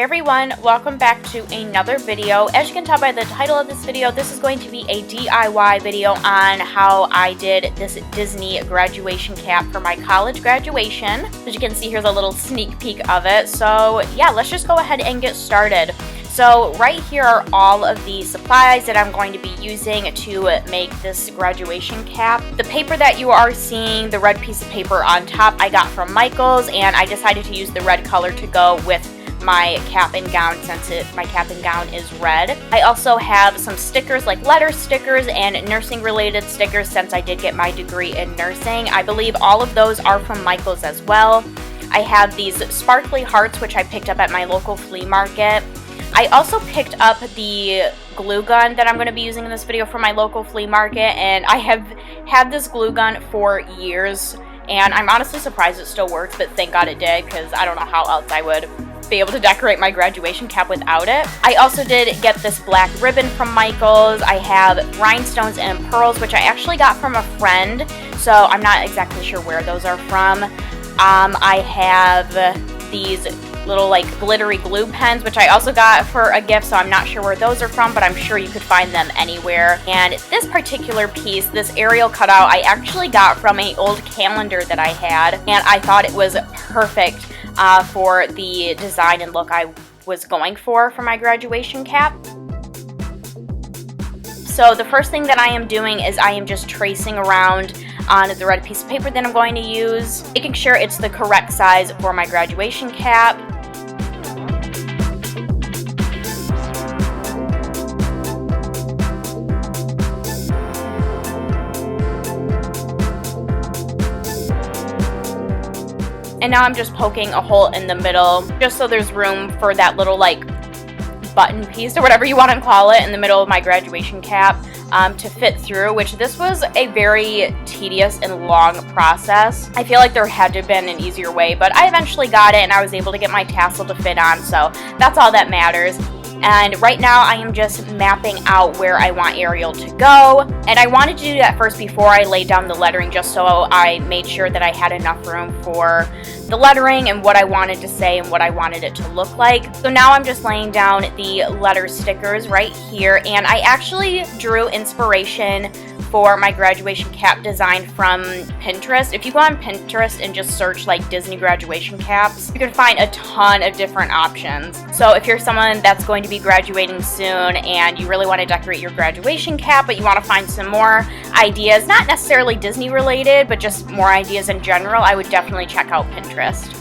Everyone, welcome back to another video. As you can tell by the title of this video, this is going to be a DIY video on how I did this Disney graduation cap for my college graduation. As you can see, here's a little sneak peek of it. So yeah, let's just go ahead and get started. So right here are all of the supplies that I'm going to be using to make this graduation cap. The paper that you are seeing, the red piece of paper on top, I got from Michael's, and I decided to use the red color to go with my cap and gown since my cap and gown is red. I also have some stickers, like letter stickers and nursing related stickers, since I did get my degree in nursing. I believe all of those are from Michael's as well. I have these sparkly hearts, which I picked up at my local flea market. I also picked up the glue gun that I'm going to be using in this video from my local flea market, and I have had this glue gun for years, and I'm honestly surprised it still works, but thank God it did, because I don't know how else I would be able to decorate my graduation cap without it. I also did get this black ribbon from Michael's. I have rhinestones and pearls, which I actually got from a friend, so I'm not exactly sure where those are from. I have these little like glittery glue pens, which I also got for a gift, so I'm not sure where those are from, but I'm sure you could find them anywhere. And this particular piece, this Ariel cutout, I actually got from an old calendar that I had, and I thought it was perfect for the design and look I was going for my graduation cap. So the first thing that I am doing is I am just tracing around on the red piece of paper that I'm going to use, making sure it's the correct size for my graduation cap. And now I'm just poking a hole in the middle, just so there's room for that little like button piece, or whatever you want to call it, in the middle of my graduation cap to fit through, which this was a very tedious and long process. I feel like there had to have been an easier way, but I eventually got it, and I was able to get my tassel to fit on, so that's all that matters. And right now I am just mapping out where I want Ariel to go. And I wanted to do that first before I laid down the lettering, just so I made sure that I had enough room for the lettering and what I wanted to say and what I wanted it to look like. So now I'm just laying down the letter stickers right here. And I actually drew inspiration for my graduation cap design from Pinterest. If you go on Pinterest and just search like Disney graduation caps, you can find a ton of different options. So if you're someone that's going to be graduating soon and you really want to decorate your graduation cap, but you want to find some more ideas, not necessarily Disney related, but just more ideas in general, I would definitely check out Pinterest.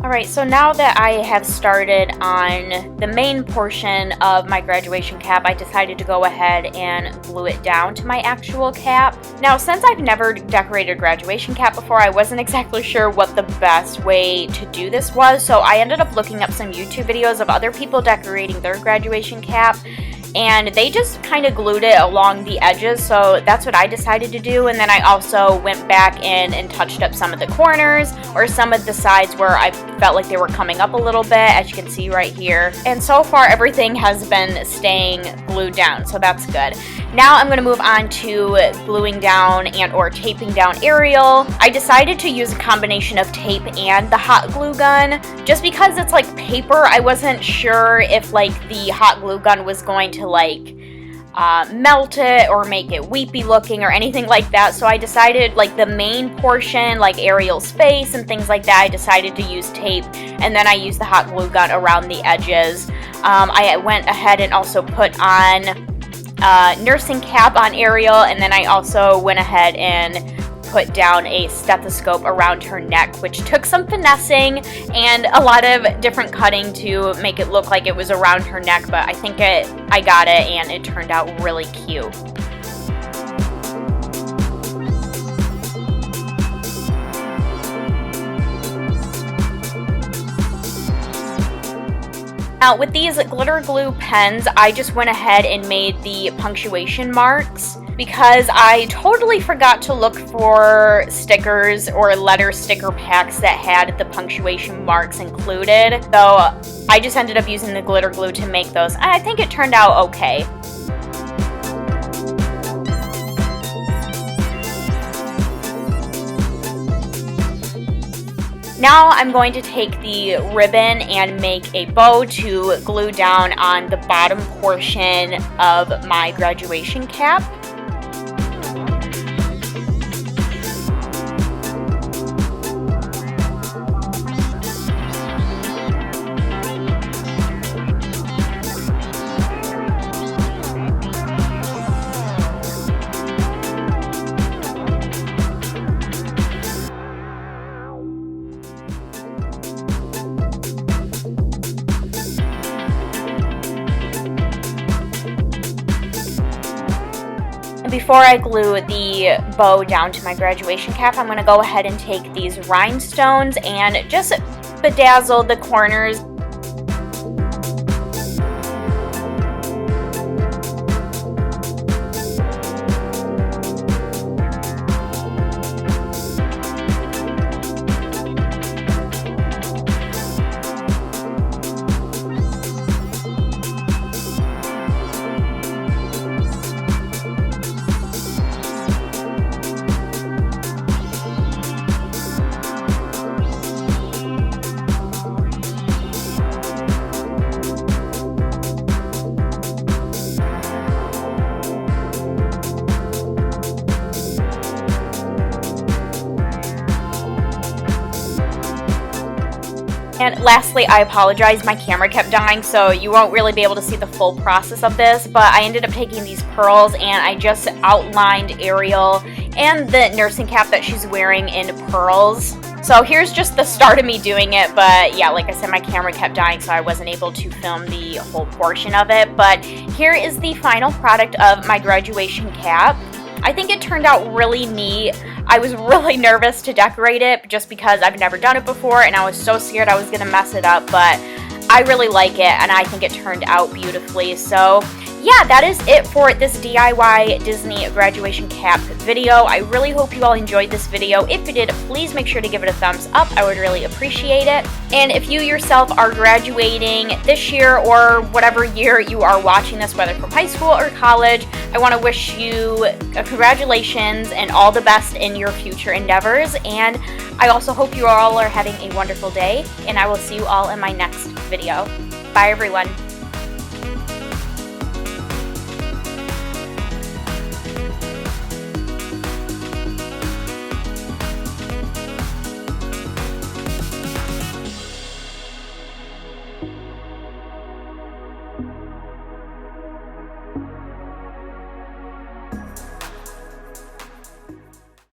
Alright, so now that I have started on the main portion of my graduation cap, I decided to go ahead and glue it down to my actual cap. Now, since I've never decorated a graduation cap before, I wasn't exactly sure what the best way to do this was, so I ended up looking up some YouTube videos of other people decorating their graduation cap, and they just kind of glued it along the edges, so that's what I decided to do. And then I also went back in and touched up some of the corners or some of the sides where I felt like they were coming up a little bit, as you can see right here. And so far everything has been staying glued down, so that's good. Now I'm going to move on to gluing down and or taping down Ariel. I decided to use a combination of tape and the hot glue gun, just because it's like paper. I wasn't sure if like the hot glue gun was going to like melt it or make it weepy looking or anything like that. So I decided, like the main portion, like Ariel's face and things like that, I decided to use tape, and then I used the hot glue gun around the edges. I went ahead and also put on nursing cap on Ariel, and then I also went ahead and put down a stethoscope around her neck, which took some finessing and a lot of different cutting to make it look like it was around her neck, but I think I got it and it turned out really cute. Now with these glitter glue pens, I just went ahead and made the punctuation marks because I totally forgot to look for stickers or letter sticker packs that had the punctuation marks included. So I just ended up using the glitter glue to make those, and I think it turned out okay. Now I'm going to take the ribbon and make a bow to glue down on the bottom portion of my graduation cap. Before I glue the bow down to my graduation cap, I'm going to go ahead and take these rhinestones and just bedazzle the corners. And lastly, I apologize, my camera kept dying, so you won't really be able to see the full process of this, but I ended up taking these pearls and I just outlined Ariel and the nursing cap that she's wearing in pearls. So here's just the start of me doing it, but yeah, like I said, my camera kept dying, so I wasn't able to film the whole portion of it. But here is the final product of my graduation cap. I think it turned out really neat. I was really nervous to decorate it just because I've never done it before and I was so scared I was going to mess it up, but I really like it and I think it turned out beautifully. So yeah, that is it for this DIY Disney graduation cap video. I really hope you all enjoyed this video. If you did, please make sure to give it a thumbs up. I would really appreciate it. And if you yourself are graduating this year or whatever year you are watching this, whether from high school or college, I want to wish you congratulations and all the best in your future endeavors. And I also hope you all are having a wonderful day, and I will see you all in my next video. Bye everyone.